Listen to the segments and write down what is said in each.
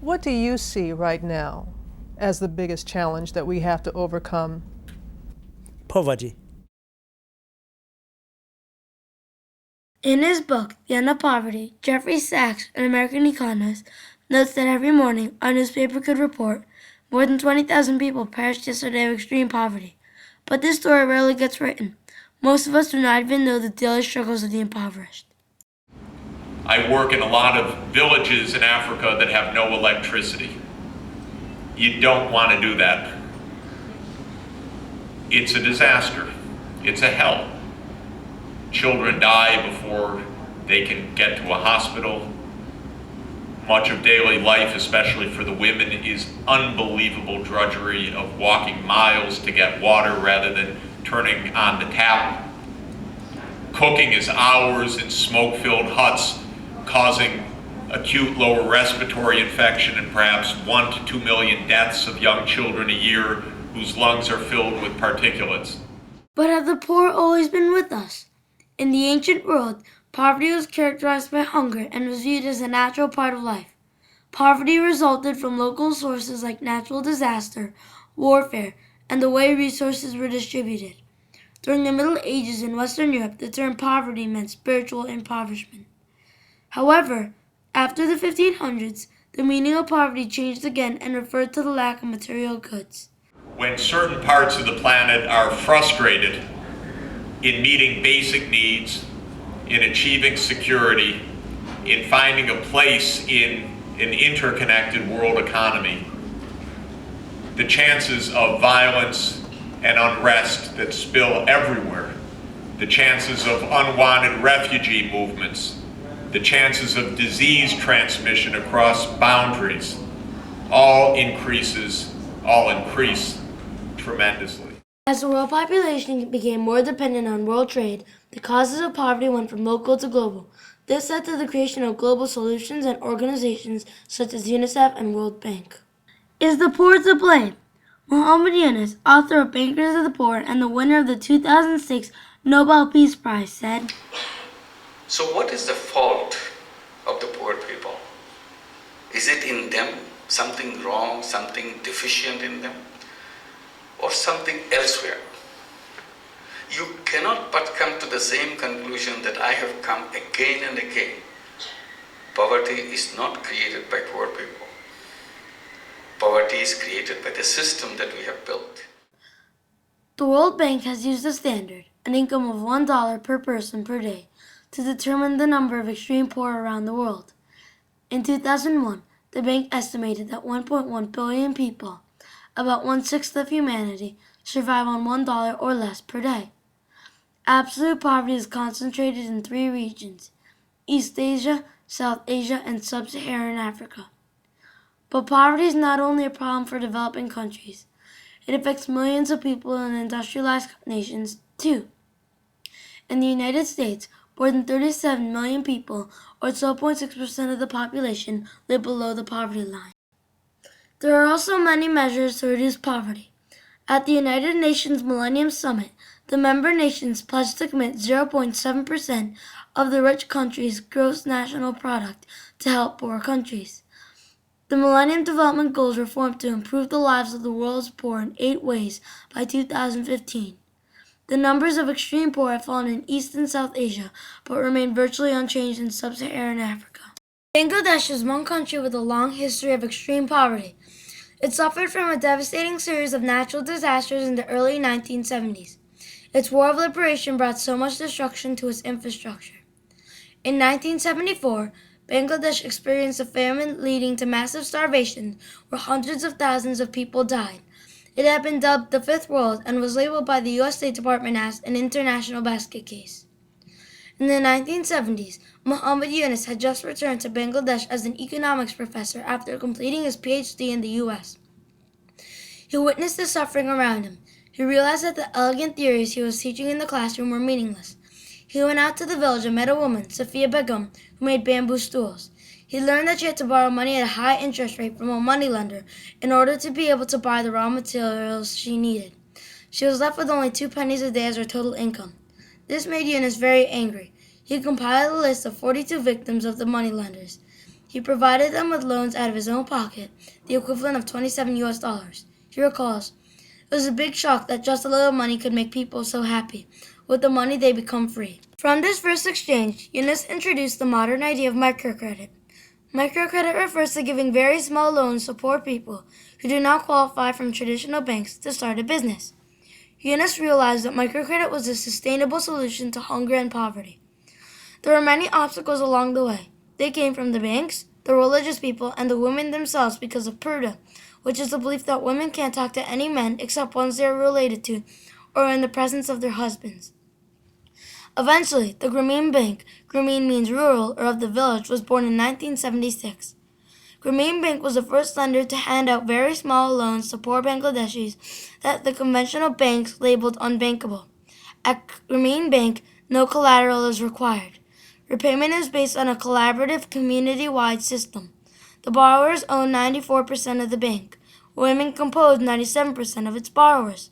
What do you see right now as the biggest challenge that we have to overcome? Poverty. In his book, The End of Poverty, Jeffrey Sachs, an American economist, notes that every morning a newspaper could report more than 20,000 people perished yesterday of extreme poverty. But this story rarely gets written. Most of us do not even know the daily struggles of the impoverished. I work in a lot of villages in Africa that have no electricity. You don't want to do that. It's a disaster. It's a hell. Children die before they can get to a hospital. Much of daily life, especially for the women, is unbelievable drudgery of walking miles to get water rather than turning on the tap. Cooking is hours in smoke-filled huts, causing acute lower respiratory infection and perhaps 1 to 2 million deaths of young children a year whose lungs are filled with particulates. But have the poor always been with us? In the ancient world, poverty was characterized by hunger and was viewed as a natural part of life. Poverty resulted from local sources like natural disaster, warfare, and the way resources were distributed. During the Middle Ages in Western Europe, the term poverty meant spiritual impoverishment. However, after the 1500s, the meaning of poverty changed again and referred to the lack of material goods. When certain parts of the planet are frustrated in meeting basic needs, in achieving security, in finding a place in an interconnected world economy, the chances of violence and unrest that spill everywhere, the chances of unwanted refugee movements, the chances of disease transmission across boundaries, all increase tremendously. As the world population became more dependent on world trade, the causes of poverty went from local to global. This led to the creation of global solutions and organizations such as UNICEF and World Bank. Is the poor to blame? Muhammad Yunus, author of Bankers of the Poor and the winner of the 2006 Nobel Peace Prize, said, So what is the fault of the poor people? Is it in them, something wrong, something deficient in them, or something elsewhere? You cannot but come to the same conclusion that I have come again and again. Poverty is not created by poor people. Poverty is created by the system that we have built. The World Bank has used a standard, an income of $1 per person per day, to determine the number of extreme poor around the world. In 2001, the bank estimated that 1.1 billion people, about 1/6 of humanity, survive on $1 or less per day. Absolute poverty is concentrated in 3 regions: East Asia, South Asia, and Sub-Saharan Africa. But poverty is not only a problem for developing countries. It affects millions of people in industrialized nations, too. In the United States, more than 37 million people, or 12.6% of the population, live below the poverty line. There are also many measures to reduce poverty. At the United Nations Millennium Summit, the member nations pledged to commit 0.7% of the rich country's gross national product to help poor countries. The Millennium Development Goals were formed to improve the lives of the world's poor in 8 ways by 2015. The numbers of extreme poor have fallen in East and South Asia, but remain virtually unchanged in Sub-Saharan Africa. Bangladesh is one country with a long history of extreme poverty. It suffered from a devastating series of natural disasters in the early 1970s. Its war of liberation brought so much destruction to its infrastructure. In 1974, Bangladesh experienced a famine leading to massive starvation, where hundreds of thousands of people died. It had been dubbed the Fifth World and was labeled by the U.S. State Department as an international basket case. In the 1970s, Muhammad Yunus had just returned to Bangladesh as an economics professor after completing his PhD in the U.S. He witnessed the suffering around him. He realized that the elegant theories he was teaching in the classroom were meaningless. He went out to the village and met a woman, Sophia Begum, who made bamboo stools. He learned that she had to borrow money at a high interest rate from a moneylender in order to be able to buy the raw materials she needed. She was left with only 2 pennies a day as her total income. This made Yunus very angry. He compiled a list of 42 victims of the moneylenders. He provided them with loans out of his own pocket, the equivalent of 27 US dollars. He recalls, "It was a big shock that just a little money could make people so happy. With the money, they become free." From this first exchange, Yunus introduced the modern idea of microcredit. Microcredit refers to giving very small loans to poor people who do not qualify from traditional banks to start a business. Yunus realized that microcredit was a sustainable solution to hunger and poverty. There were many obstacles along the way. They came from the banks, the religious people, and the women themselves because of purdah, which is the belief that women can't talk to any men except ones they are related to or in the presence of their husbands. Eventually, the Grameen Bank, Grameen means rural or of the village, was born in 1976. Grameen Bank was the first lender to hand out very small loans to poor Bangladeshis that the conventional banks labeled unbankable. At Grameen Bank, no collateral is required. Repayment is based on a collaborative, community-wide system. The borrowers own 94% of the bank. Women compose 97% of its borrowers.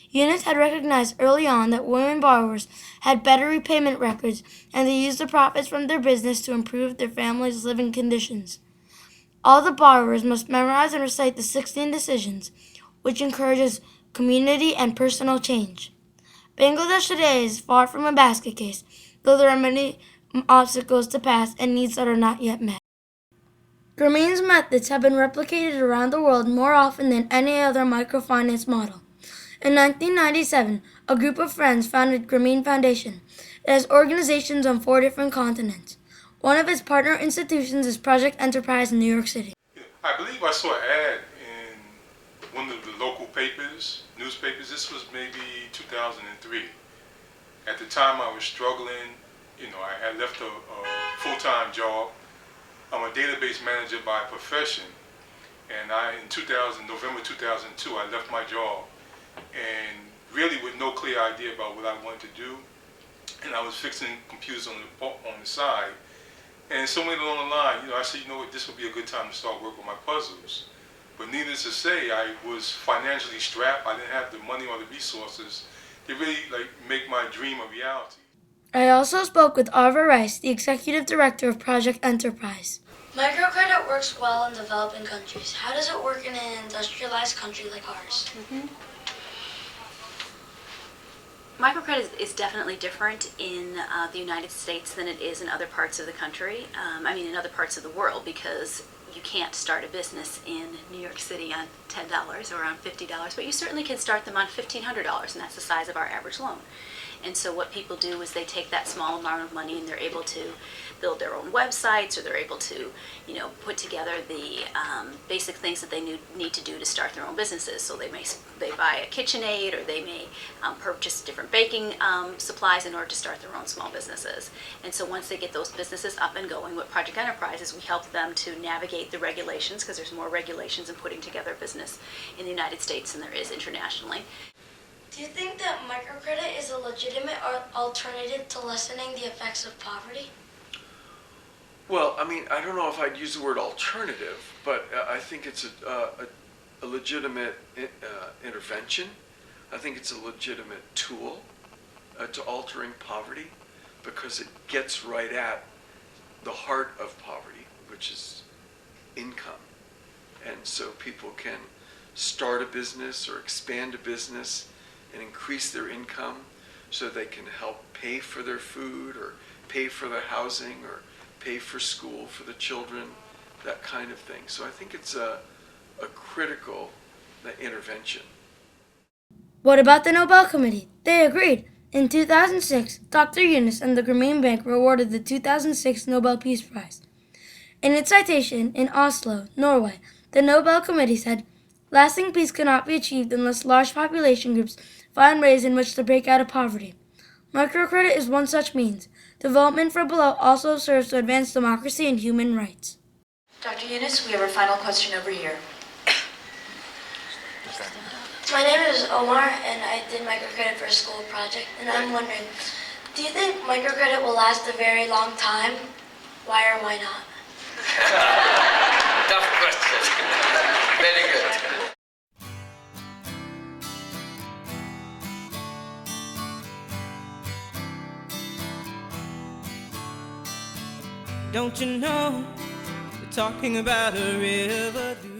Yunus had recognized early on that women borrowers had better repayment records, and they used the profits from their business to improve their families' living conditions. All the borrowers must memorize and recite the 16 decisions, which encourages community and personal change. Bangladesh today is far from a basket case, though there are many obstacles to pass and needs that are not yet met. Grameen's methods have been replicated around the world more often than any other microfinance model. In 1997, a group of friends founded Grameen Foundation. It has organizations on 4 different continents. One of its partner institutions is Project Enterprise in New York City. I believe I saw an ad in one of the local papers, newspapers. This was maybe 2003. At the time I was struggling. I had left a full-time job. I'm a database manager by profession. And in November 2002, I left my job. And really with no clear idea about what I wanted to do. And I was fixing computers on the side. And somewhere along the line, I said, this would be a good time to start working on my puzzles. But needless to say, I was financially strapped. I didn't have the money or the resources to really make my dream a reality. I also spoke with Arva Rice, the executive director of Project Enterprise. Microcredit works well in developing countries. How does it work in an industrialized country like ours? Microcredit is definitely different in the United States than it is in other parts of the country. In other parts of the world, because you can't start a business in New York City on $10 or on $50, but you certainly can start them on $1,500, and that's the size of our average loan. And so what people do is they take that small amount of money and they're able to build their own websites, or they're able to, put together the basic things that they need to do to start their own businesses. So they buy a KitchenAid, or they may purchase different baking supplies in order to start their own small businesses. And so once they get those businesses up and going, with Project Enterprise is we help them to navigate the regulations, because there's more regulations in putting together a business in the United States than there is internationally. Do you think that microcredit is a legitimate alternative to lessening the effects of poverty? Well, I don't know if I'd use the word alternative, but I think it's a legitimate intervention. I think it's a legitimate tool to altering poverty, because it gets right at the heart of poverty, which is income. And so people can start a business or expand a business and increase their income so they can help pay for their food, or pay for their housing, or pay for school for the children, that kind of thing. So I think it's a critical intervention. What about the Nobel Committee? They agreed. In 2006, Dr. Yunus and the Grameen Bank were awarded the 2006 Nobel Peace Prize. In its citation in Oslo, Norway, the Nobel Committee said, "Lasting peace cannot be achieved unless large population groups find ways in which to break out of poverty. Microcredit is one such means. Development from below also serves to advance democracy and human rights." Dr. Yunus, we have our final question over here. My name is Omar, and I did microcredit for a school project, and I'm wondering, do you think microcredit will last a very long time? Why or why not? Tough question. Very good. Don't you know talking about a river.